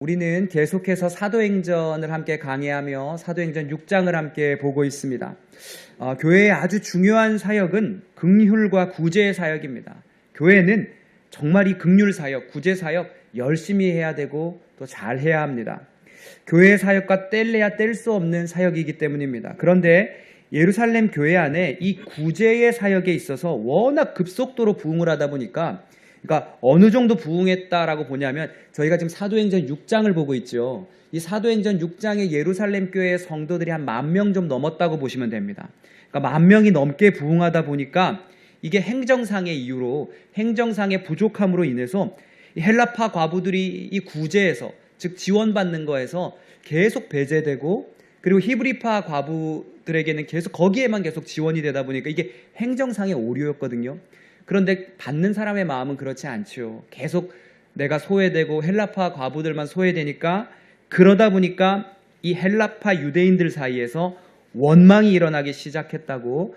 우리는 계속해서 사도행전을 함께 강의하며 사도행전 6장을 함께 보고 있습니다. 교회의 아주 중요한 사역은 긍휼과 구제의 사역입니다. 교회는 정말 이 긍휼 사역, 구제 사역 열심히 해야 되고 또 잘 해야 합니다. 교회의 사역과 뗄래야 뗄 수 없는 사역이기 때문입니다. 그런데 예루살렘 교회 안에 이 구제의 사역에 있어서 워낙 급속도로 부흥을 하다 보니까 그러니까 어느 정도 부흥했다라고 보냐면 저희가 지금 사도행전 6장을 보고 있죠. 이 사도행전 6장의 예루살렘 교회의 성도들이 한 10,000명 좀 넘었다고 보시면 됩니다. 그러니까 10,000명이 넘게 부흥하다 보니까 이게 행정상의 이유로 행정상의 부족함으로 인해서 이 헬라파 과부들이 이 구제에서 즉 지원받는 거에서 계속 배제되고 그리고 히브리파 과부들에게는 계속 거기에만 계속 지원이 되다 보니까 이게 행정상의 오류였거든요. 그런데 받는 사람의 마음은 그렇지 않죠. 계속 내가 소외되고 헬라파 과부들만 소외되니까 그러다 보니까 이 헬라파 유대인들 사이에서 원망이 일어나기 시작했다고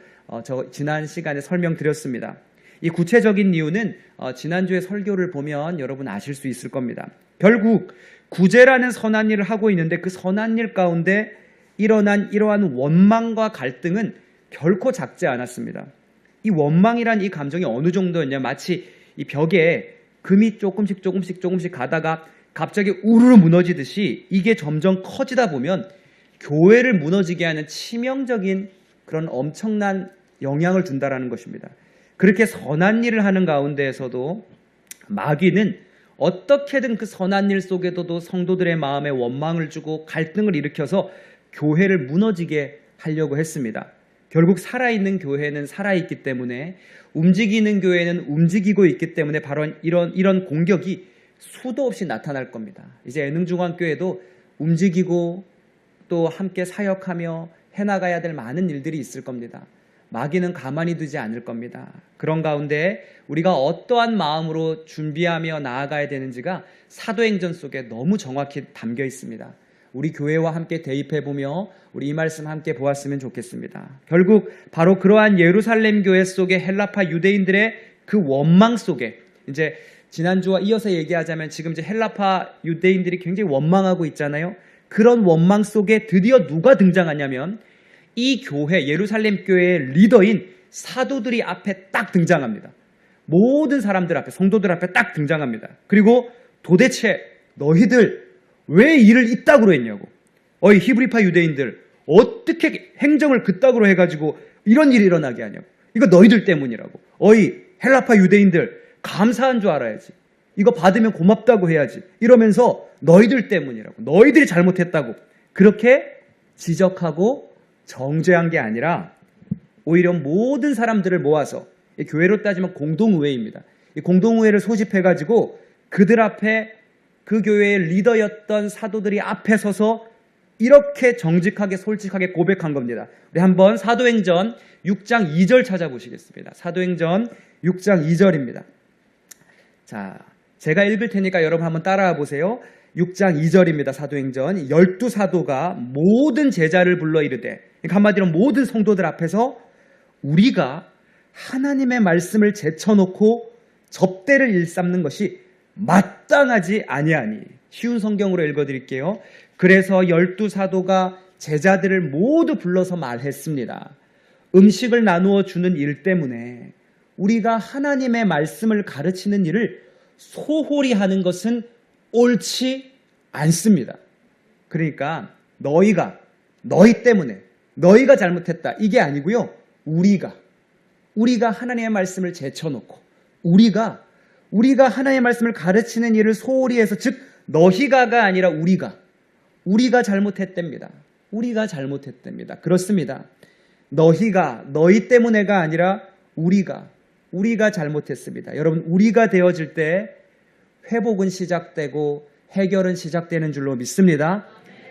지난 시간에 설명드렸습니다. 이 구체적인 이유는 지난주에 설교를 보면 여러분 아실 수 있을 겁니다. 결국 구제라는 선한 일을 하고 있는데 그 선한 일 가운데 일어난 이러한 원망과 갈등은 결코 작지 않았습니다. 이 원망이란 이 감정이 어느 정도였냐, 마치 이 벽에 금이 조금씩 가다가 갑자기 우르르 무너지듯이 이게 점점 커지다 보면 교회를 무너지게 하는 치명적인 그런 엄청난 영향을 준다라는 것입니다. 그렇게 선한 일을 하는 가운데에서도 마귀는 어떻게든 그 선한 일 속에서도 성도들의 마음에 원망을 주고 갈등을 일으켜서 교회를 무너지게 하려고 했습니다. 결국 살아있는 교회는 살아있기 때문에 움직이는 교회는 움직이고 있기 때문에 바로 이런 공격이 수도 없이 나타날 겁니다. 이제 애능중앙교회도 움직이고 또 함께 사역하며 해나가야 될 많은 일들이 있을 겁니다. 마귀는 가만히 두지 않을 겁니다. 그런 가운데 우리가 어떠한 마음으로 준비하며 나아가야 되는지가 사도행전 속에 너무 정확히 담겨 있습니다. 우리 교회와 함께 대입해보며 우리 이 말씀 함께 보았으면 좋겠습니다. 결국 바로 그러한 예루살렘 교회 속의 헬라파 유대인들의 그 원망 속에 이제 지난주와 이어서 얘기하자면 지금 이제 헬라파 유대인들이 굉장히 원망하고 있잖아요. 그런 원망 속에 드디어 누가 등장하냐면 이 교회 예루살렘 교회의 리더인 사도들이 앞에 딱 등장합니다. 모든 사람들 앞에 성도들 앞에 딱 등장합니다. 그리고 도대체 너희들 왜 일을 이따구로 했냐고. 어이 히브리파 유대인들 어떻게 행정을 그따구로 해가지고 이런 일이 일어나게 하냐고. 이거 너희들 때문이라고. 어이 헬라파 유대인들 감사한 줄 알아야지. 이거 받으면 고맙다고 해야지. 이러면서 너희들 때문이라고. 너희들이 잘못했다고. 그렇게 지적하고 정죄한 게 아니라 오히려 모든 사람들을 모아서 교회로 따지면 공동의회입니다. 이 공동의회를 소집해가지고 그들 앞에 그 교회의 리더였던 사도들이 앞에 서서 이렇게 정직하게 솔직하게 고백한 겁니다. 우리 한번 사도행전 6장 2절 찾아보시겠습니다. 사도행전 6장 2절입니다. 자, 제가 읽을 테니까 여러분 한번 따라와 보세요. 6장 2절입니다. 사도행전 12사도가 모든 제자를 불러 이르되, 그러니까 한마디로 모든 성도들 앞에서 우리가 하나님의 말씀을 제쳐놓고 접대를 일삼는 것이 마땅하지 아니하니. 쉬운 성경으로 읽어드릴게요. 그래서 12사도가 제자들을 모두 불러서 말했습니다. 음식을 나누어 주는 일 때문에 우리가 하나님의 말씀을 가르치는 일을 소홀히 하는 것은 옳지 않습니다. 그러니까 너희 때문에 너희가 잘못했다 이게 아니고요. 우리가 하나님의 말씀을 제쳐놓고 우리가 하나님의 말씀을 가르치는 일을 소홀히 해서 즉 너희가가 아니라 우리가 잘못했답니다. 우리가 잘못했답니다. 그렇습니다. 너희 때문에가 아니라 우리가 잘못했습니다. 여러분 우리가 되어질 때 회복은 시작되고 해결은 시작되는 줄로 믿습니다.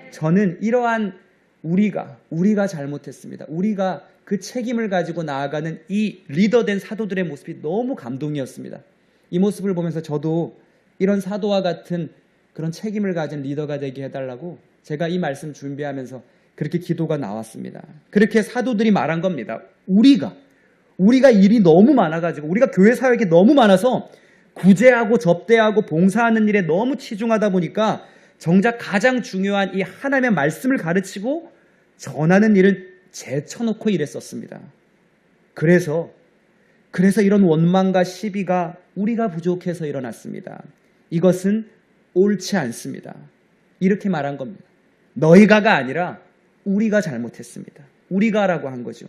저는 이러한 우리가 잘못했습니다. 우리가 그 책임을 가지고 나아가는 이 리더된 사도들의 모습이 너무 감동이었습니다. 이 모습을 보면서 저도 이런 사도와 같은 그런 책임을 가진 리더가 되게 해달라고 제가 이 말씀 준비하면서 그렇게 기도가 나왔습니다. 그렇게 사도들이 말한 겁니다. 우리가 일이 너무 많아가지고 우리가 교회 사역이 너무 많아서 구제하고 접대하고 봉사하는 일에 너무 치중하다 보니까 정작 가장 중요한 이 하나님의 말씀을 가르치고 전하는 일은 제쳐놓고 일했었습니다. 그래서 이런 원망과 시비가 우리가 부족해서 일어났습니다. 이것은 옳지 않습니다. 이렇게 말한 겁니다. 너희가가 아니라 우리가 잘못했습니다. 우리가라고 한 거죠.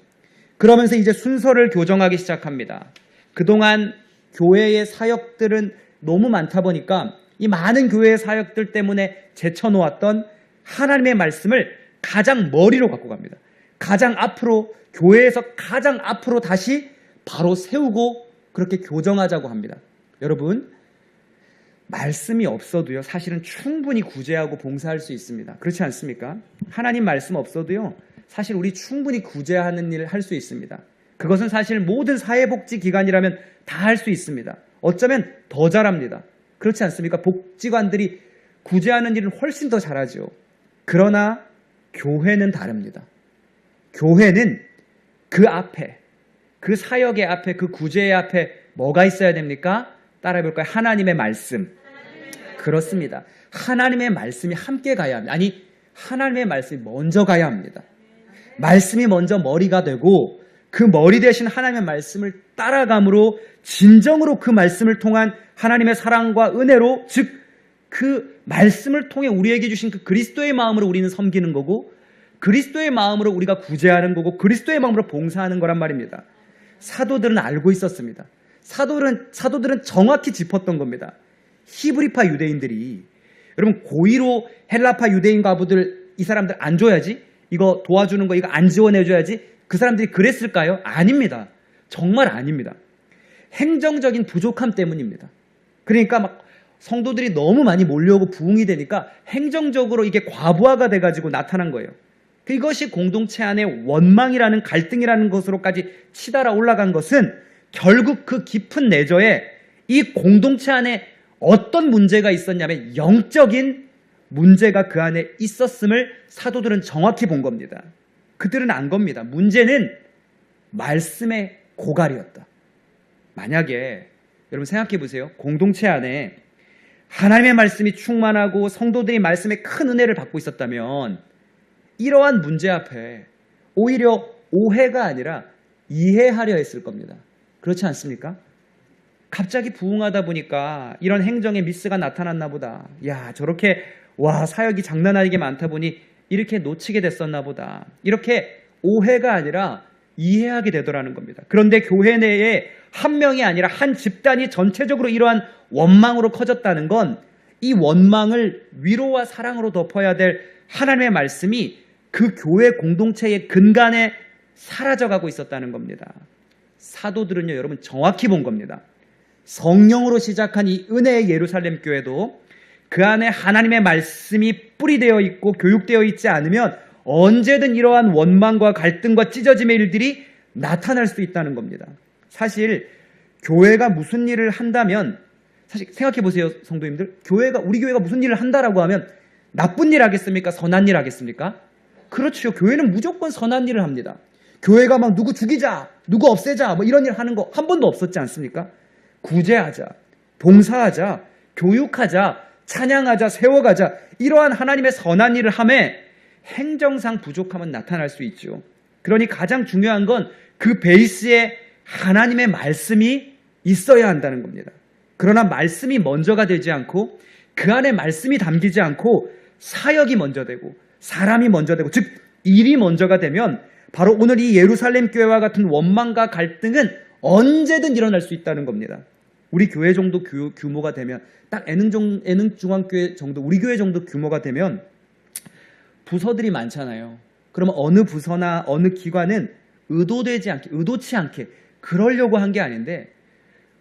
그러면서 이제 순서를 교정하기 시작합니다. 그동안 교회의 사역들은 너무 많다 보니까 이 많은 교회의 사역들 때문에 제쳐놓았던 하나님의 말씀을 가장 머리로 갖고 갑니다. 가장 앞으로, 교회에서 가장 앞으로 다시 바로 세우고 그렇게 교정하자고 합니다. 여러분, 말씀이 없어도요, 사실은 충분히 구제하고 봉사할 수 있습니다. 그렇지 않습니까? 하나님 말씀 없어도요, 사실 우리 충분히 구제하는 일을 할 수 있습니다. 그것은 사실 모든 사회복지기관이라면 다 할 수 있습니다. 어쩌면 더 잘합니다. 그렇지 않습니까? 복지관들이 구제하는 일을 훨씬 더 잘하죠. 그러나 교회는 다릅니다. 교회는 그 앞에, 그 사역의 앞에, 그 구제의 앞에 뭐가 있어야 됩니까? 따라해볼까요? 하나님의 말씀. 그렇습니다. 하나님의 말씀이 함께 가야 합니다. 아니, 하나님의 말씀이 먼저 가야 합니다. 말씀이 먼저 머리가 되고 그 머리 대신 하나님의 말씀을 따라감으로 진정으로 그 말씀을 통한 하나님의 사랑과 은혜로, 즉 그 말씀을 통해 우리에게 주신 그 그리스도의 마음으로 우리는 섬기는 거고, 그리스도의 마음으로 우리가 구제하는 거고, 그리스도의 마음으로 봉사하는 거란 말입니다. 사도들은 알고 있었습니다. 사도들은 정확히 짚었던 겁니다. 히브리파 유대인들이, 여러분, 고의로 헬라파 유대인 과부들, 이 사람들 안 줘야지, 이거 도와주는 거 이거 안 지원해줘야지, 그 사람들이 그랬을까요? 아닙니다. 정말 아닙니다. 행정적인 부족함 때문입니다. 그러니까 막 성도들이 너무 많이 몰려오고 부흥이 되니까 행정적으로 이게 과부하가 돼가지고 나타난 거예요. 이것이 공동체 안에 원망이라는, 갈등이라는 것으로까지 치달아 올라간 것은 결국 그 깊은 내저에 이 공동체 안에 어떤 문제가 있었냐면 영적인 문제가 그 안에 있었음을 사도들은 정확히 본 겁니다. 그들은 안 겁니다. 문제는 말씀의 고갈이었다. 만약에 여러분 생각해 보세요. 공동체 안에 하나님의 말씀이 충만하고 성도들이 말씀에 큰 은혜를 받고 있었다면 이러한 문제 앞에 오히려 오해가 아니라 이해하려 했을 겁니다. 그렇지 않습니까? 갑자기 부흥하다 보니까 이런 행정에 미스가 나타났나 보다. 야, 저렇게 사역이 장난 아니게 많다 보니 이렇게 놓치게 됐었나 보다. 이렇게 오해가 아니라 이해하게 되더라는 겁니다. 그런데 교회 내에 한 명이 아니라 한 집단이 전체적으로 이러한 원망으로 커졌다는 건 이 원망을 위로와 사랑으로 덮어야 될 하나님의 말씀이 그 교회 공동체의 근간에 사라져가고 있었다는 겁니다. 사도들은요, 여러분 정확히 본 겁니다. 성령으로 시작한 이 은혜의 예루살렘 교회도 그 안에 하나님의 말씀이 뿌리되어 있고 교육되어 있지 않으면 언제든 이러한 원망과 갈등과 찢어짐의 일들이 나타날 수 있다는 겁니다. 사실 교회가 무슨 일을 한다면, 사실 생각해 보세요, 성도님들. 우리 교회가 무슨 일을 한다라고 하면 나쁜 일 하겠습니까? 선한 일 하겠습니까? 그렇죠. 교회는 무조건 선한 일을 합니다. 교회가 막 누구 죽이자, 누구 없애자, 뭐 이런 일 하는 거 한 번도 없었지 않습니까? 구제하자, 봉사하자, 교육하자, 찬양하자, 세워가자, 이러한 하나님의 선한 일을 함에 행정상 부족함은 나타날 수 있죠. 그러니 가장 중요한 건 그 베이스에 하나님의 말씀이 있어야 한다는 겁니다. 그러나 말씀이 먼저가 되지 않고 그 안에 말씀이 담기지 않고 사역이 먼저 되고 사람이 먼저 되고, 즉 일이 먼저가 되면 바로 오늘 이 예루살렘 교회와 같은 원망과 갈등은 언제든 일어날 수 있다는 겁니다. 우리 교회 정도 규모가 되면, 딱 애능중앙교회 정도, 우리 교회 정도 규모가 되면 부서들이 많잖아요. 그러면 어느 부서나 어느 기관은 의도치 않게 그러려고 한 게 아닌데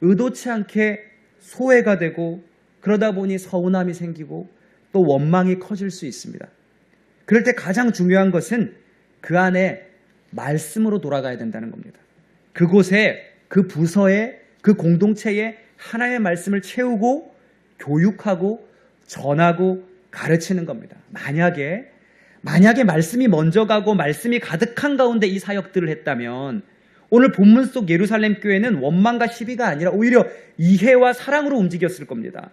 의도치 않게 소외가 되고, 그러다 보니 서운함이 생기고 또 원망이 커질 수 있습니다. 그럴 때 가장 중요한 것은 그 안에 말씀으로 돌아가야 된다는 겁니다. 그곳에, 그 부서에, 그 공동체에 하나님의 말씀을 채우고 교육하고 전하고 가르치는 겁니다. 만약에 말씀이 먼저 가고 말씀이 가득한 가운데 이 사역들을 했다면 오늘 본문 속 예루살렘 교회는 원망과 시비가 아니라 오히려 이해와 사랑으로 움직였을 겁니다.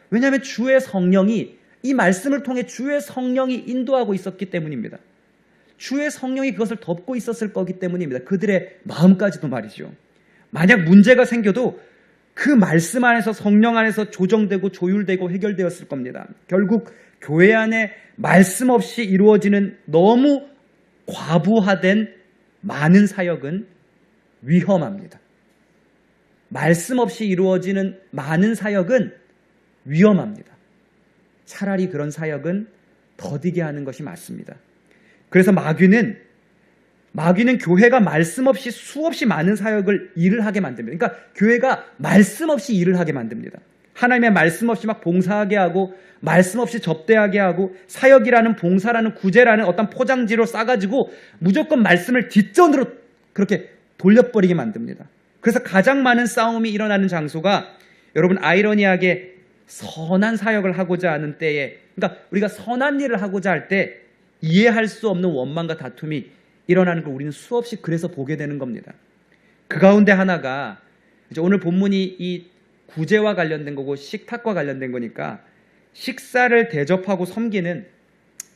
왜냐하면 주의 성령이 이 말씀을 통해 주의 성령이 인도하고 있었기 때문입니다. 주의 성령이 그것을 덮고 있었을 거기 때문입니다. 그들의 마음까지도 말이죠. 만약 문제가 생겨도 그 말씀 안에서, 성령 안에서 조정되고 조율되고 해결되었을 겁니다. 결국 교회 안에 말씀 없이 이루어지는 너무 과부하된 많은 사역은 위험합니다. 말씀 없이 이루어지는 많은 사역은 위험합니다. 차라리 그런 사역은 더디게 하는 것이 맞습니다. 그래서 마귀는 교회가 말씀 없이 수없이 많은 사역을 일을 하게 만듭니다. 그러니까 교회가 말씀 없이 일을 하게 만듭니다. 하나님의 말씀 없이 막 봉사하게 하고, 말씀 없이 접대하게 하고, 사역이라는, 봉사라는, 구제라는 어떤 포장지로 싸가지고 무조건 말씀을 뒷전으로 그렇게 돌려버리게 만듭니다. 그래서 가장 많은 싸움이 일어나는 장소가, 여러분, 아이러니하게 선한 사역을 하고자 하는 때에, 그러니까 우리가 선한 일을 하고자 할 때 이해할 수 없는 원망과 다툼이 일어나는 걸 우리는 수없이 그래서 보게 되는 겁니다. 그 가운데 하나가 이제 오늘 본문이 이 구제와 관련된 거고 식탁과 관련된 거니까, 식사를 대접하고 섬기는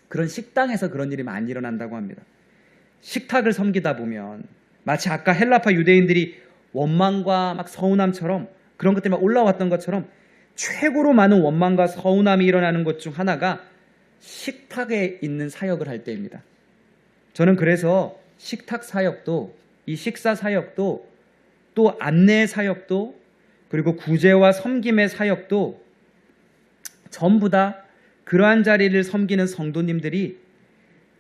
그런 식당에서 그런 일이 많이 일어난다고 합니다. 식탁을 섬기다 보면 마치 아까 헬라파 유대인들이 원망과 막 서운함처럼, 그런 것들이 막 올라왔던 것처럼 최고로 많은 원망과 서운함이 일어나는 것 중 하나가 식탁에 있는 사역을 할 때입니다. 저는 그래서 식탁 사역도, 이 식사 사역도, 또 안내 사역도, 그리고 구제와 섬김의 사역도 전부 다 그러한 자리를 섬기는 성도님들이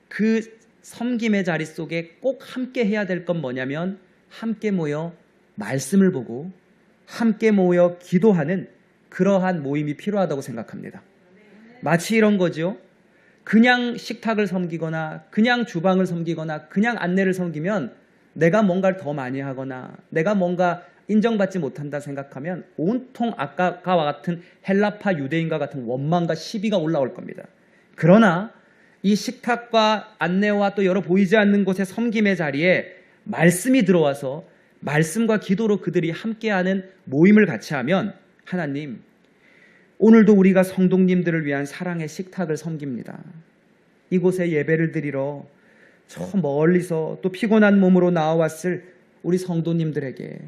그 섬김의 자리 속에 꼭 함께 해야 될 건 뭐냐면, 함께 모여 말씀을 보고 함께 모여 기도하는 그러한 모임이 필요하다고 생각합니다. 마치 이런 거죠. 그냥 식탁을 섬기거나 그냥 주방을 섬기거나 그냥 안내를 섬기면 내가 뭔가를 더 많이 하거나 내가 뭔가 인정받지 못한다 생각하면 온통 아까와 같은 헬라파 유대인과 같은 원망과 시비가 올라올 겁니다. 그러나 이 식탁과 안내와 또 여러 보이지 않는 곳의 섬김의 자리에 말씀이 들어와서 말씀과 기도로 그들이 함께하는 모임을 같이 하면, 하나님, 오늘도 우리가 성도님들을 위한 사랑의 식탁을 섬깁니다. 이곳에 예배를 드리러 저 멀리서 또 피곤한 몸으로 나와왔을 우리 성도님들에게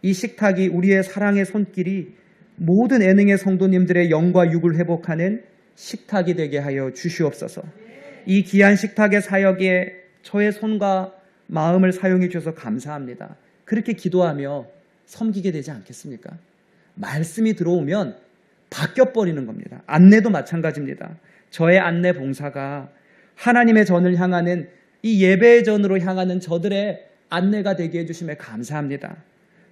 이 식탁이 우리의 사랑의 손길이 모든 예능의 성도님들의 영과 육을 회복하는 식탁이 되게 하여 주시옵소서. 이 귀한 식탁의 사역에 저의 손과 마음을 사용해 주셔서 감사합니다. 그렇게 기도하며 섬기게 되지 않겠습니까? 말씀이 들어오면 바뀌어버리는 겁니다. 안내도 마찬가지입니다. 저의 안내 봉사가 하나님의 전을 향하는, 이 예배의 전으로 향하는 저들의 안내가 되게 해주심에 감사합니다.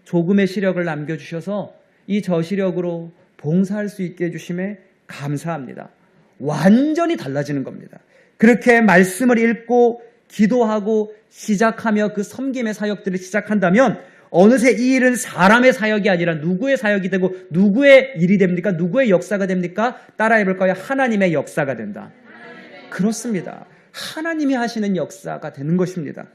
조금의 시력을 남겨주셔서 이 저시력으로 봉사할 수 있게 해주심에 감사합니다. 완전히 달라지는 겁니다. 그렇게 말씀을 읽고 기도하고 시작하며 그 섬김의 사역들을 시작한다면 어느새 이 일은 사람의 사역이 아니라 누구의 사역이 되고 누구의 일이 됩니까? 누구의 역사가 됩니까? 따라해볼까요? 하나님의 역사가 된다. 그렇습니다. 하나님이 하시는 역사가 되는 것입니다.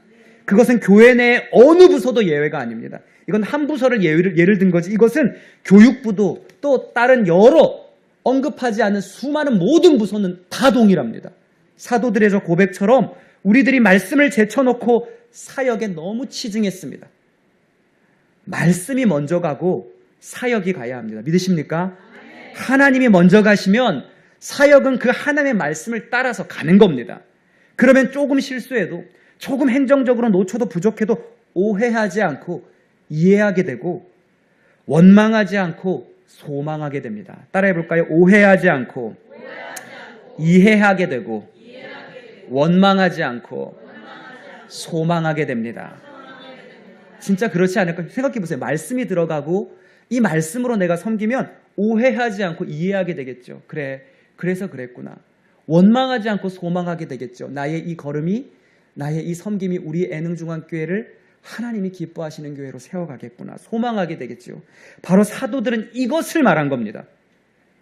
그것은 교회 내 어느 부서도 예외가 아닙니다. 이건 한 부서를 예를 든 거지, 이것은 교육부도 또 다른 여러 언급하지 않은 수많은 모든 부서는 다 동일합니다. 사도들의 저 고백처럼 우리들이 말씀을 제쳐놓고 사역에 너무 치중했습니다. 말씀이 먼저 가고 사역이 가야 합니다. 믿으십니까? 하나님이 먼저 가시면 사역은 그 하나님의 말씀을 따라서 가는 겁니다. 그러면 조금 실수해도, 조금 행정적으로 놓쳐도 부족해도 오해하지 않고 이해하게 되고, 원망하지 않고 소망하게 됩니다. 따라해볼까요? 오해하지 않고 이해하게 되고 원망하지 않고 소망하게 됩니다. 진짜 그렇지 않을까요? 생각해보세요. 말씀이 들어가고 이 말씀으로 내가 섬기면 오해하지 않고 이해하게 되겠죠. 그래, 그래서 그랬구나. 원망하지 않고 소망하게 되겠죠. 나의 이 걸음이, 나의 이 섬김이 우리 애능중앙교회를 하나님이 기뻐하시는 교회로 세워가겠구나. 소망하게 되겠죠. 바로 사도들은 이것을 말한 겁니다.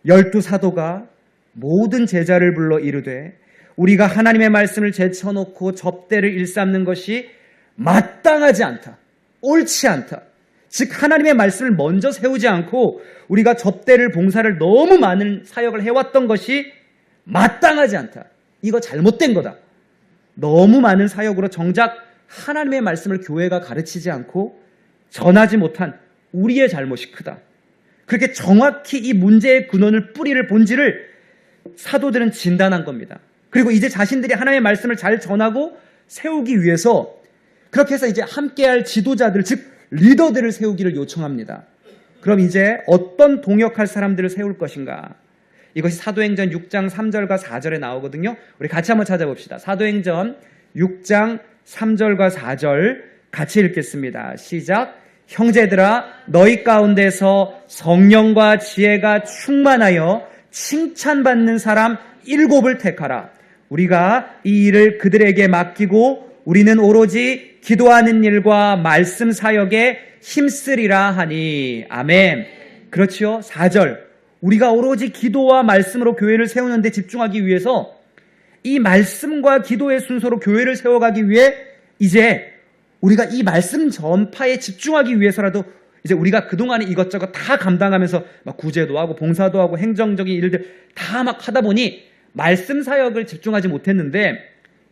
12사도가 모든 제자를 불러 이르되 우리가 하나님의 말씀을 제쳐놓고 접대를 일삼는 것이 마땅하지 않다. 옳지 않다. 즉 하나님의 말씀을 먼저 세우지 않고 우리가 접대를, 봉사를, 너무 많은 사역을 해왔던 것이 마땅하지 않다. 이거 잘못된 거다. 너무 많은 사역으로 정작 하나님의 말씀을 교회가 가르치지 않고 전하지 못한 우리의 잘못이 크다. 그렇게 정확히 이 문제의 근원을, 뿌리를, 본질을 사도들은 진단한 겁니다. 그리고 이제 자신들이 하나님의 말씀을 잘 전하고 세우기 위해서 그렇게 해서 이제 함께할 지도자들, 즉 리더들을 세우기를 요청합니다. 그럼 이제 어떤 동역할 사람들을 세울 것인가? 이것이 사도행전 6장 3절과 4절에 나오거든요. 우리 같이 한번 찾아봅시다. 사도행전 6장 3절과 4절 같이 읽겠습니다. 시작. 형제들아, 너희 가운데서 성령과 지혜가 충만하여 칭찬받는 사람 7을 택하라. 우리가 이 일을 그들에게 맡기고 우리는 오로지 기도하는 일과 말씀 사역에 힘쓰리라 하니. 아멘. 그렇지요. 4절. 우리가 오로지 기도와 말씀으로 교회를 세우는 데 집중하기 위해서 이 말씀과 기도의 순서로 교회를 세워가기 위해 이제 우리가 이 말씀 전파에 집중하기 위해서라도 이제 우리가 그동안에 이것저것 다 감당하면서 막 구제도 하고 봉사도 하고 행정적인 일들 다 막 하다 보니 말씀 사역을 집중하지 못했는데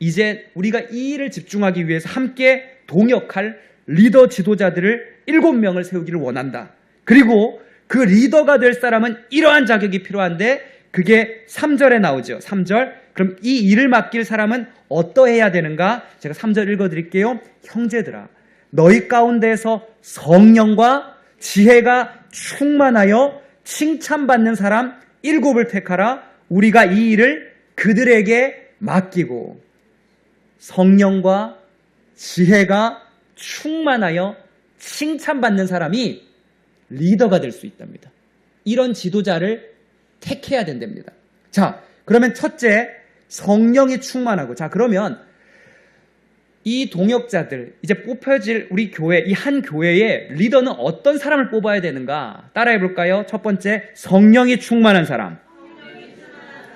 이제 우리가 이 일을 집중하기 위해서 함께 동역할 리더 지도자들을 7명을 세우기를 원한다. 그리고 그 리더가 될 사람은 이러한 자격이 필요한데 그게 3절에 나오죠. 3절. 그럼 이 일을 맡길 사람은 어떠해야 되는가? 제가 3절 읽어드릴게요. 형제들아, 너희 가운데서 성령과 지혜가 충만하여 칭찬받는 사람 7을 택하라. 우리가 이 일을 그들에게 맡기고. 성령과 지혜가 충만하여 칭찬받는 사람이 리더가 될 수 있답니다. 이런 지도자를 택해야 된답니다. 자, 그러면 첫째, 성령이 충만하고. 자, 그러면 이 동역자들, 이제 뽑혀질 우리 교회, 이 한 교회의 리더는 어떤 사람을 뽑아야 되는가? 따라해 볼까요? 첫 번째, 성령이 충만한 사람.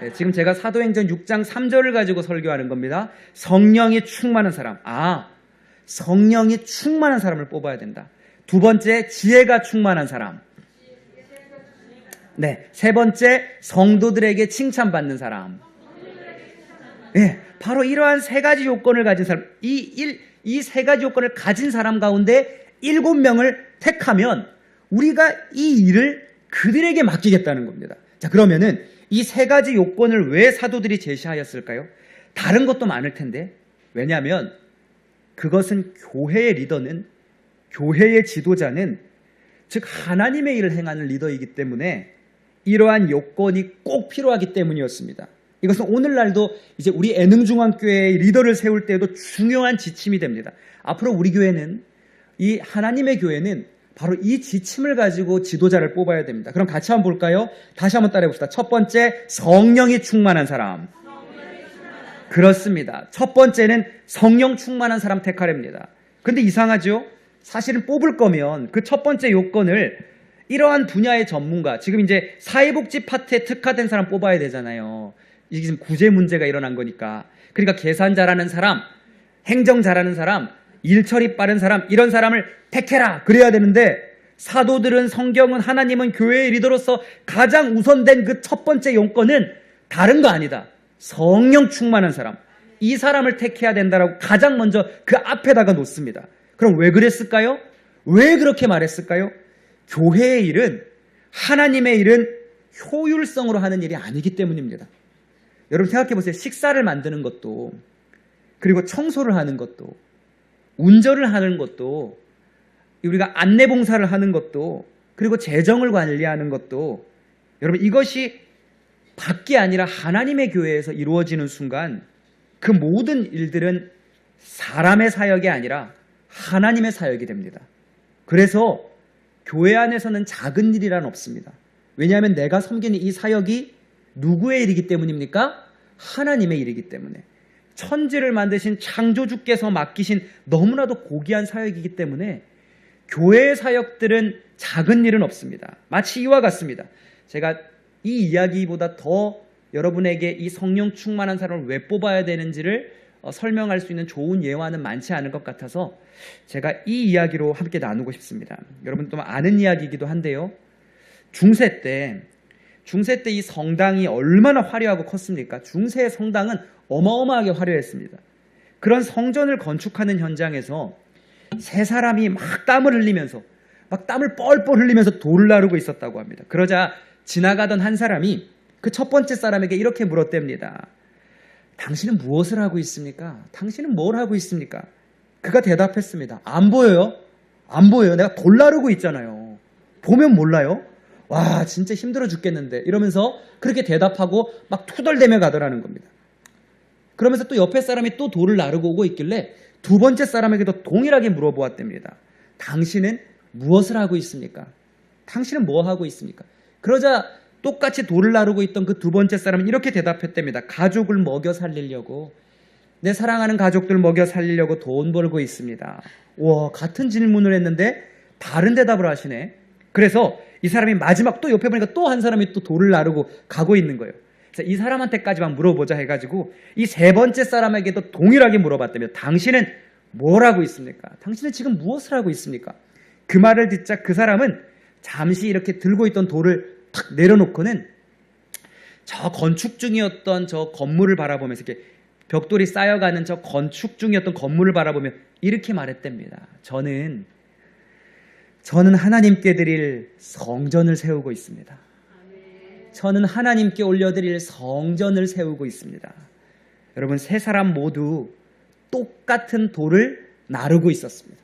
네, 지금 제가 사도행전 6장 3절을 가지고 설교하는 겁니다. 성령이 충만한 사람. 성령이 충만한 사람을 뽑아야 된다. 두 번째, 지혜가 충만한 사람. 네, 세 번째, 성도들에게 칭찬받는 사람. 네, 바로 이러한 세 가지 요건을 가진 사람. 이 세 가지 요건을 가진 사람 가운데 7명을 택하면 우리가 이 일을 그들에게 맡기겠다는 겁니다. 자, 그러면은 이 세 가지 요건을 왜 사도들이 제시하였을까요? 다른 것도 많을 텐데. 왜냐하면 그것은 교회의 리더는, 교회의 지도자는 즉 하나님의 일을 행하는 리더이기 때문에 이러한 요건이 꼭 필요하기 때문이었습니다. 이것은 오늘날도 이제 우리 애능중앙교회의 리더를 세울 때에도 중요한 지침이 됩니다. 앞으로 우리 교회는, 이 하나님의 교회는 바로 이 지침을 가지고 지도자를 뽑아야 됩니다. 그럼 같이 한번 볼까요? 다시 한번 따라해 봅시다. 첫 번째, 성령이 충만한 사람. 그렇습니다. 첫 번째는 성령 충만한 사람 택하랍니다. 근데 이상하죠? 사실은 뽑을 거면 그 첫 번째 요건을 이러한 분야의 전문가, 지금 이제 사회복지 파트에 특화된 사람 뽑아야 되잖아요. 이게 지금 구제 문제가 일어난 거니까. 그러니까 계산 잘하는 사람, 행정 잘하는 사람, 일처리 빠른 사람, 이런 사람을 택해라 그래야 되는데 사도들은, 성경은, 하나님은 교회의 리더로서 가장 우선된 그 첫 번째 요건은 다른 거 아니다. 성령 충만한 사람. 이 사람을 택해야 된다라고 가장 먼저 그 앞에다가 놓습니다. 그럼 왜 그랬을까요? 왜 그렇게 말했을까요? 교회의 일은, 하나님의 일은 효율성으로 하는 일이 아니기 때문입니다. 여러분 생각해 보세요. 식사를 만드는 것도, 그리고 청소를 하는 것도, 운전을 하는 것도, 우리가 안내봉사를 하는 것도, 그리고 재정을 관리하는 것도, 여러분 이것이 밖이 아니라 하나님의 교회에서 이루어지는 순간 그 모든 일들은 사람의 사역이 아니라 하나님의 사역이 됩니다. 그래서 교회 안에서는 작은 일이란 없습니다. 왜냐하면 내가 섬기는 이 사역이 누구의 일이기 때문입니까? 하나님의 일이기 때문에. 천지를 만드신 창조주께서 맡기신 너무나도 고귀한 사역이기 때문에 교회의 사역들은 작은 일은 없습니다. 마치 이와 같습니다. 제가 이 이야기보다 더 여러분에게 이 성령 충만한 사람을 왜 뽑아야 되는지를 설명할 수 있는 좋은 예화는 많지 않을 것 같아서 제가 이 이야기로 함께 나누고 싶습니다. 여러분 또 아는 이야기이기도 한데요. 중세 때 중세 때 이 성당이 얼마나 화려하고 컸습니까? 중세의 성당은 어마어마하게 화려했습니다. 그런 성전을 건축하는 현장에서 세 사람이 막 땀을 흘리면서 막 땀을 뻘뻘 흘리면서 돌을 나르고 있었다고 합니다. 그러자 지나가던 한 사람이 그 첫 번째 사람에게 이렇게 물었답니다. 당신은 무엇을 하고 있습니까? 당신은 뭘 하고 있습니까? 그가 대답했습니다. 안 보여요? 안 보여요. 내가 돌 나르고 있잖아요. 보면 몰라요? 와, 진짜 힘들어 죽겠는데 이러면서 그렇게 대답하고 막 투덜대며 가더라는 겁니다. 그러면서 또 옆에 사람이 또 돌을 나르고 오고 있길래 두 번째 사람에게도 동일하게 물어보았답니다. 당신은 무엇을 하고 있습니까? 당신은 뭐 하고 있습니까? 그러자 똑같이 돌을 나르고 있던 그 두 번째 사람은 이렇게 대답했답니다. 가족을 먹여 살리려고, 내 사랑하는 가족들 먹여 살리려고 돈 벌고 있습니다. 와, 같은 질문을 했는데 다른 대답을 하시네. 그래서 이 사람이 마지막 또 옆에 보니까 또 한 사람이 또 돌을 나르고 가고 있는 거예요. 그래서 이 사람한테까지만 물어보자 해가지고 이 세 번째 사람에게도 동일하게 물어봤다며 당신은 뭘 하고 있습니까? 당신은 지금 무엇을 하고 있습니까? 그 말을 듣자 그 사람은 잠시 이렇게 들고 있던 돌을 탁 내려놓고는 저 건축 중이었던 저 건물을 바라보면서 이렇게 벽돌이 쌓여가는 저 건축 중이었던 건물을 바라보며 이렇게 말했답니다. 저는 하나님께 드릴 성전을 세우고 있습니다. 저는 하나님께 올려드릴 성전을 세우고 있습니다. 여러분, 세 사람 모두 똑같은 돌을 나르고 있었습니다.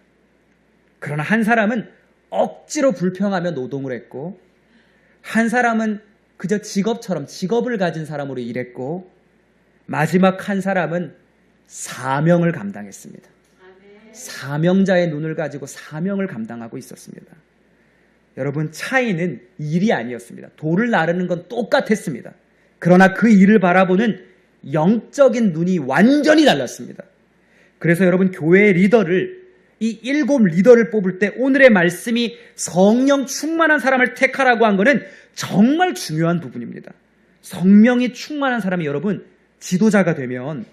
그러나 한 사람은 억지로 불평하며 노동을 했고 한 사람은 그저 직업을 가진 사람으로 일했고 마지막 한 사람은 사명을 감당했습니다. 사명자의 눈을 가지고 사명을 감당하고 있었습니다. 여러분, 차이는 일이 아니었습니다. 돌을 나르는 건 똑같았습니다. 그러나 그 일을 바라보는 영적인 눈이 완전히 달랐습니다. 그래서 여러분, 교회의 리더를, 이 7 리더를 뽑을 때 오늘의 말씀이 성령 충만한 사람을 택하라고 한 것은 정말 중요한 부분입니다. 성령이 충만한 사람이 여러분 지도자가 되면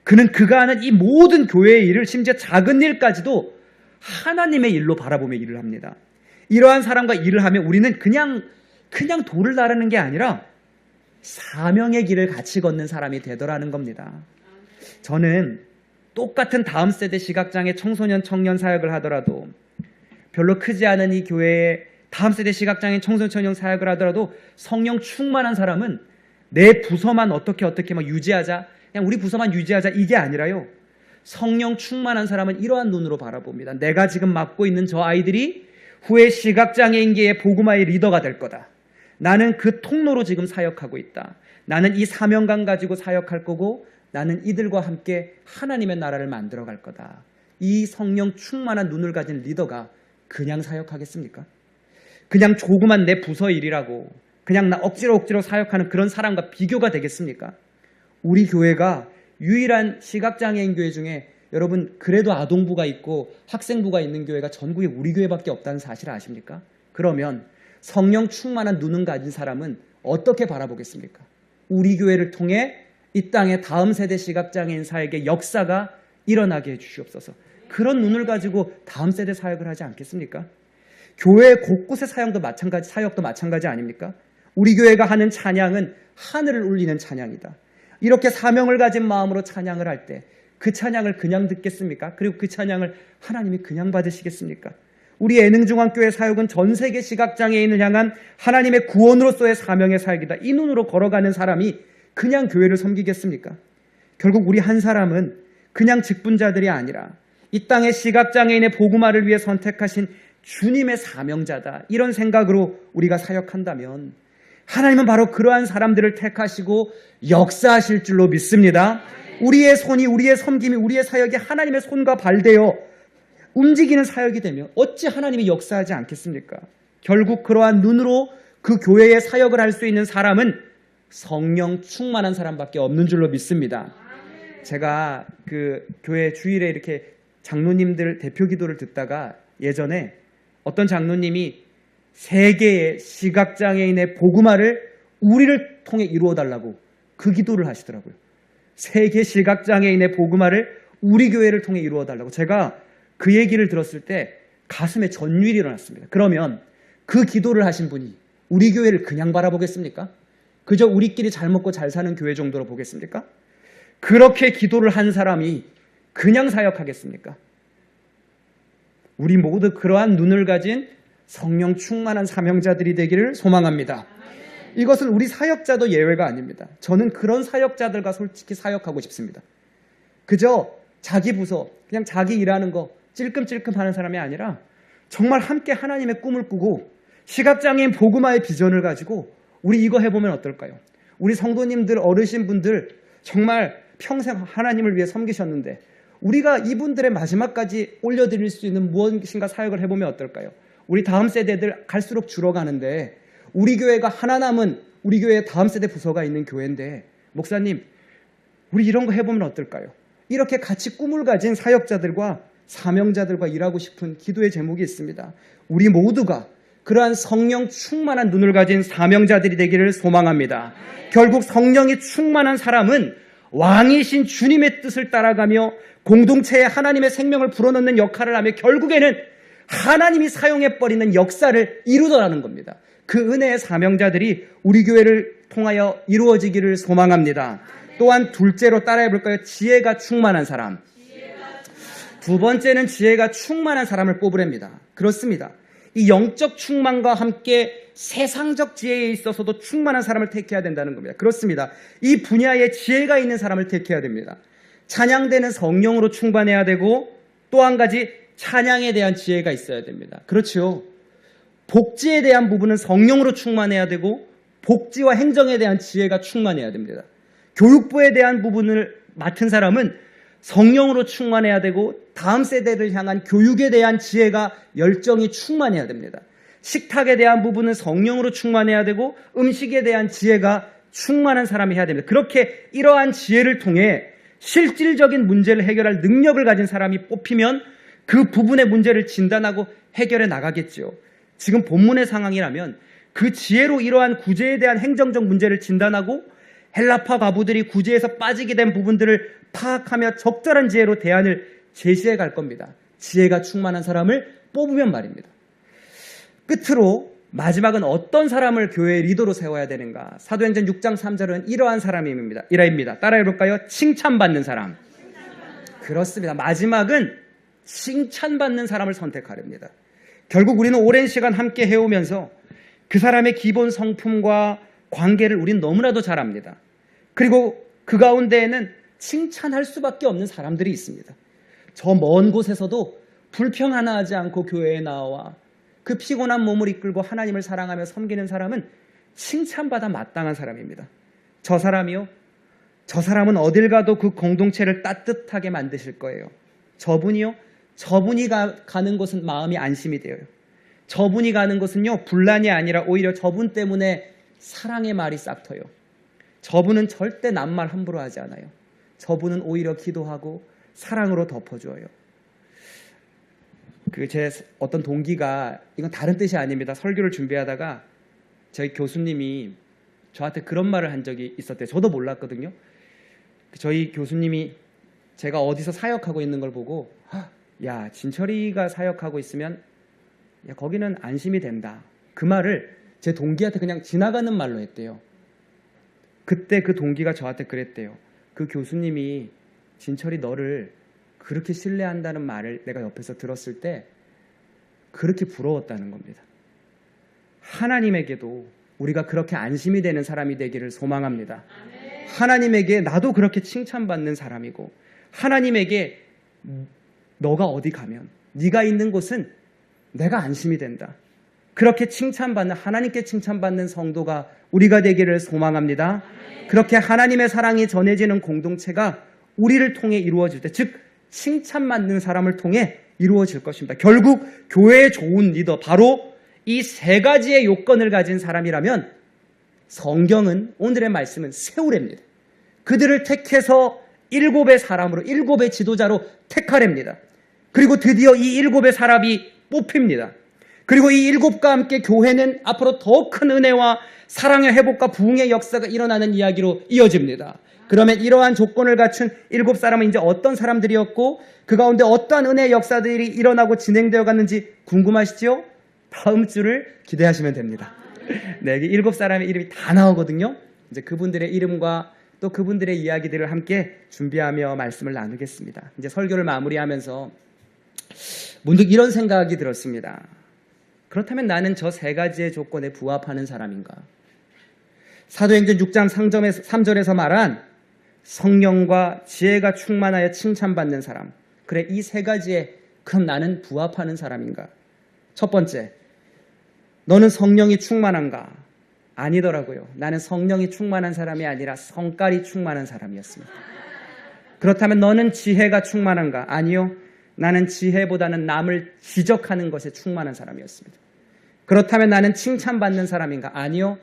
그는 그가 하는 이 모든 교회의 일을, 심지어 작은 일까지도 하나님의 일로 바라보며 일을 합니다. 이러한 사람과 일을 하면 우리는 그냥 돌을 나르는 게 아니라 사명의 길을 같이 걷는 사람이 되더라는 겁니다. 저는 똑같은 다음 세대 시각장애 청소년 청년 사역을 하더라도, 별로 크지 않은 이 교회에 다음 세대 시각장애 청소년 청년 사역을 하더라도 성령 충만한 사람은 내 부서만 어떻게 막 유지하자, 그냥 우리 부서만 유지하자, 이게 아니라요. 성령 충만한 사람은 이러한 눈으로 바라봅니다. 내가 지금 맡고 있는 저 아이들이 후에 시각장애인계의 복음화의 리더가 될 거다. 나는 그 통로로 지금 사역하고 있다. 나는 이 사명감 가지고 사역할 거고 나는 이들과 함께 하나님의 나라를 만들어 갈 거다. 이 성령 충만한 눈을 가진 리더가 그냥 사역하겠습니까? 그냥 조그만 내 부서 일이라고 그냥 나 억지로 사역하는 그런 사람과 비교가 되겠습니까? 우리 교회가 유일한 시각장애인 교회 중에 여러분 그래도 아동부가 있고 학생부가 있는 교회가 전국에 우리 교회밖에 없다는 사실을 아십니까? 그러면 성령 충만한 눈을 가진 사람은 어떻게 바라보겠습니까? 우리 교회를 통해 이 땅에 다음 세대 시각장애인 사역의 역사가 일어나게 해주시옵소서. 그런 눈을 가지고 다음 세대 사역을 하지 않겠습니까? 교회 곳곳의 사역도 마찬가지 아닙니까? 우리 교회가 하는 찬양은 하늘을 울리는 찬양이다. 이렇게 사명을 가진 마음으로 찬양을 할 때 그 찬양을 그냥 듣겠습니까? 그리고 그 찬양을 하나님이 그냥 받으시겠습니까? 우리 애능중앙교회 사역은 전 세계 시각장애인을 향한 하나님의 구원으로서의 사명의 사역이다. 이 눈으로 걸어가는 사람이 그냥 교회를 섬기겠습니까? 결국 우리 한 사람은 그냥 직분자들이 아니라 이 땅의 시각장애인의 복음화를 위해 선택하신 주님의 사명자다. 이런 생각으로 우리가 사역한다면 하나님은 바로 그러한 사람들을 택하시고 역사하실 줄로 믿습니다. 우리의 손이, 우리의 섬김이, 우리의 사역이 하나님의 손과 발되어 움직이는 사역이 되면 어찌 하나님이 역사하지 않겠습니까? 결국 그러한 눈으로 그 교회의 사역을 할 수 있는 사람은 성령 충만한 사람밖에 없는 줄로 믿습니다. 제가 그 교회 주일에 이렇게 장로님들 대표 기도를 듣다가 예전에 어떤 장로님이 세계의 시각장애인의 복음화를 우리를 통해 이루어달라고 그 기도를 하시더라고요. 세계 시각장애인의 복음화를 우리 교회를 통해 이루어달라고. 제가 그 얘기를 들었을 때 가슴에 전율이 일어났습니다. 그러면 그 기도를 하신 분이 우리 교회를 그냥 바라보겠습니까? 그저 우리끼리 잘 먹고 잘 사는 교회 정도로 보겠습니까? 그렇게 기도를 한 사람이 그냥 사역하겠습니까? 우리 모두 그러한 눈을 가진 성령 충만한 사명자들이 되기를 소망합니다. 이것은 우리 사역자도 예외가 아닙니다. 저는 그런 사역자들과 솔직히 사역하고 싶습니다. 그저 자기 부서, 그냥 자기 일하는 거 찔끔찔끔 하는 사람이 아니라 정말 함께 하나님의 꿈을 꾸고 시각장애인 복음화의 비전을 가지고 우리 이거 해보면 어떨까요? 우리 성도님들, 어르신분들 정말 평생 하나님을 위해 섬기셨는데 우리가 이분들의 마지막까지 올려드릴 수 있는 무엇인가 사역을 해보면 어떨까요? 우리 다음 세대들 갈수록 줄어가는데 우리 교회가 하나 남은 우리 교회에 다음 세대 부서가 있는 교회인데 목사님 우리 이런 거 해보면 어떨까요? 이렇게 같이 꿈을 가진 사역자들과 사명자들과 일하고 싶은 기도의 제목이 있습니다. 우리 모두가 그러한 성령 충만한 눈을 가진 사명자들이 되기를 소망합니다. 결국 성령이 충만한 사람은 왕이신 주님의 뜻을 따라가며 공동체에 하나님의 생명을 불어넣는 역할을 하며 결국에는 하나님이 사용해버리는 역사를 이루더라는 겁니다. 그 은혜의 사명자들이 우리 교회를 통하여 이루어지기를 소망합니다. 또한 둘째로 따라해볼까요? 지혜가 충만한 사람. 두 번째는 지혜가 충만한 사람을 뽑으랍니다. 그렇습니다. 이 영적 충만과 함께 세상적 지혜에 있어서도 충만한 사람을 택해야 된다는 겁니다. 그렇습니다. 이 분야에 지혜가 있는 사람을 택해야 됩니다. 찬양대는 성령으로 충만해야 되고 또 한 가지 찬양에 대한 지혜가 있어야 됩니다. 그렇죠. 복지에 대한 부분은 성령으로 충만해야 되고 복지와 행정에 대한 지혜가 충만해야 됩니다. 교육부에 대한 부분을 맡은 사람은 성령으로 충만해야 되고 다음 세대를 향한 교육에 대한 지혜가 열정이 충만해야 됩니다. 식탁에 대한 부분은 성령으로 충만해야 되고 음식에 대한 지혜가 충만한 사람이 해야 됩니다. 그렇게 이러한 지혜를 통해 실질적인 문제를 해결할 능력을 가진 사람이 뽑히면 그 부분의 문제를 진단하고 해결해 나가겠죠. 지금 본문의 상황이라면 그 지혜로 이러한 구제에 대한 행정적 문제를 진단하고 헬라파 과부들이 구제에서 빠지게 된 부분들을 파악하며 적절한 지혜로 대안을 제시해 갈 겁니다. 지혜가 충만한 사람을 뽑으면 말입니다. 끝으로 마지막은 어떤 사람을 교회의 리더로 세워야 되는가? 사도행전 6장 3절은 이러한 사람입니다. 따라해볼까요? 칭찬받는 사람. 그렇습니다. 마지막은 칭찬받는 사람을 선택하렵니다. 결국 우리는 오랜 시간 함께 해오면서 그 사람의 기본 성품과 관계를 우리는 너무나도 잘 압니다. 그리고 그 가운데에는 칭찬할 수밖에 없는 사람들이 있습니다. 저 먼 곳에서도 불평 하나 하지 않고 교회에 나와 그 피곤한 몸을 이끌고 하나님을 사랑하며 섬기는 사람은 칭찬받아 마땅한 사람입니다. 저 사람은 어딜 가도 그 공동체를 따뜻하게 만드실 거예요. 저분이 가는 곳은 마음이 안심이 되어요. 저분이 가는 곳은요 분란이 아니라 오히려 저분 때문에 사랑의 말이 싹 터요. 저분은 절대 남말 함부로 하지 않아요. 저분은 오히려 기도하고 사랑으로 덮어줘요. 제 어떤 동기가, 이건 다른 뜻이 아닙니다. 설교를 준비하다가 저희 교수님이 저한테 그런 말을 한 적이 있었대요. 저도 몰랐거든요. 저희 교수님이 제가 어디서 사역하고 있는 걸 보고 야, 진철이가 사역하고 있으면 야, 거기는 안심이 된다. 그 말을 제 동기한테 그냥 지나가는 말로 했대요. 그때 그 동기가 저한테 그랬대요. 그 교수님이 진철이 너를 그렇게 신뢰한다는 말을 내가 옆에서 들었을 때 그렇게 부러웠다는 겁니다. 하나님에게도 우리가 그렇게 안심이 되는 사람이 되기를 소망합니다. 하나님에게 나도 그렇게 칭찬받는 사람이고 하나님에게 너가 어디 가면 네가 있는 곳은 내가 안심이 된다. 그렇게 칭찬받는, 하나님께 칭찬받는 성도가 우리가 되기를 소망합니다. 그렇게 하나님의 사랑이 전해지는 공동체가 우리를 통해 이루어질 때, 즉 칭찬받는 사람을 통해 이루어질 것입니다. 결국 교회의 좋은 리더, 바로 이 세 가지의 요건을 가진 사람이라면 성경은, 오늘의 말씀은 세우랍니다. 그들을 택해서 7의 사람으로, 7의 지도자로 택하랍니다. 그리고 드디어 이 7의 사람이 뽑힙니다. 그리고 이 7과 함께 교회는 앞으로 더 큰 은혜와 사랑의 회복과 부흥의 역사가 일어나는 이야기로 이어집니다. 그러면 이러한 조건을 갖춘 7사람은 이제 어떤 사람들이었고 그 가운데 어떠한 은혜의 역사들이 일어나고 진행되어 갔는지 궁금하시죠? 다음 주를 기대하시면 됩니다. 네, 여기 7사람의 이름이 다 나오거든요. 이제 그분들의 이름과 또 그분들의 이야기들을 함께 준비하며 말씀을 나누겠습니다. 이제 설교를 마무리하면서 문득 이런 생각이 들었습니다. 그렇다면 나는 저 3가지의 조건에 부합하는 사람인가? 사도행전 6장 3절에서 말한 성령과 지혜가 충만하여 칭찬받는 사람. 그래, 이 3가지에 그럼 나는 부합하는 사람인가? 첫 번째, 너는 성령이 충만한가? 아니더라고요. 나는 성령이 충만한 사람이 아니라 성깔이 충만한 사람이었습니다. 그렇다면 너는 지혜가 충만한가? 아니요. 나는 지혜보다는 남을 지적하는 것에 충만한 사람이었습니다. 그렇다면 나는 칭찬받는 사람인가? 아니요.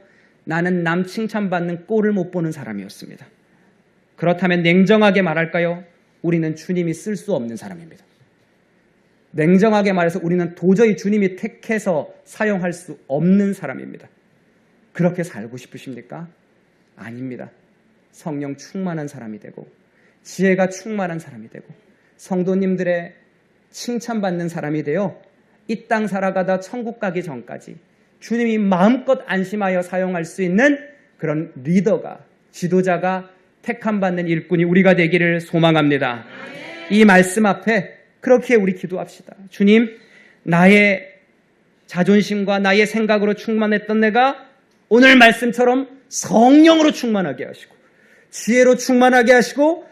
나는 남 칭찬받는 꼴을 못 보는 사람이었습니다. 그렇다면 냉정하게 말할까요? 우리는 주님이 쓸 수 없는 사람입니다. 냉정하게 말해서 우리는 도저히 주님이 택해서 사용할 수 없는 사람입니다. 그렇게 살고 싶으십니까? 아닙니다. 성령 충만한 사람이 되고 지혜가 충만한 사람이 되고 성도님들의 칭찬받는 사람이 되어 이 땅 살아가다 천국 가기 전까지 주님이 마음껏 안심하여 사용할 수 있는 그런 리더가, 지도자가 택함받는 일꾼이 우리가 되기를 소망합니다. 이 말씀 앞에 그렇게 우리 기도합시다. 주님, 나의 자존심과 나의 생각으로 충만했던 내가 오늘 말씀처럼 성령으로 충만하게 하시고 지혜로 충만하게 하시고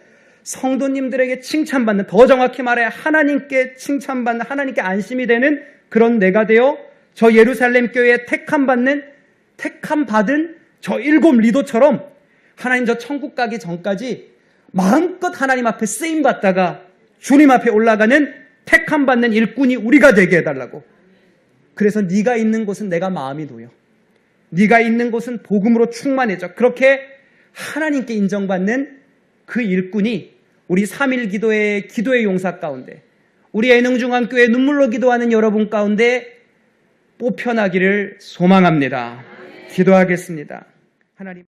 성도님들에게 칭찬받는, 더 정확히 말해 하나님께 칭찬받는, 하나님께 안심이 되는 그런 내가 되어 저 예루살렘 교회에 택함받은 저 7 리더처럼 하나님 저 천국 가기 전까지 마음껏 하나님 앞에 쓰임받다가 주님 앞에 올라가는 택함받는 일꾼이 우리가 되게 해달라고. 그래서 네가 있는 곳은 내가 마음이 놓여. 네가 있는 곳은 복음으로 충만해져. 그렇게 하나님께 인정받는 그 일꾼이 우리 3.1 기도의 용사 가운데, 우리 애능중앙교회 눈물로 기도하는 여러분 가운데 뽑혀나기를 소망합니다. 기도하겠습니다. 하나님.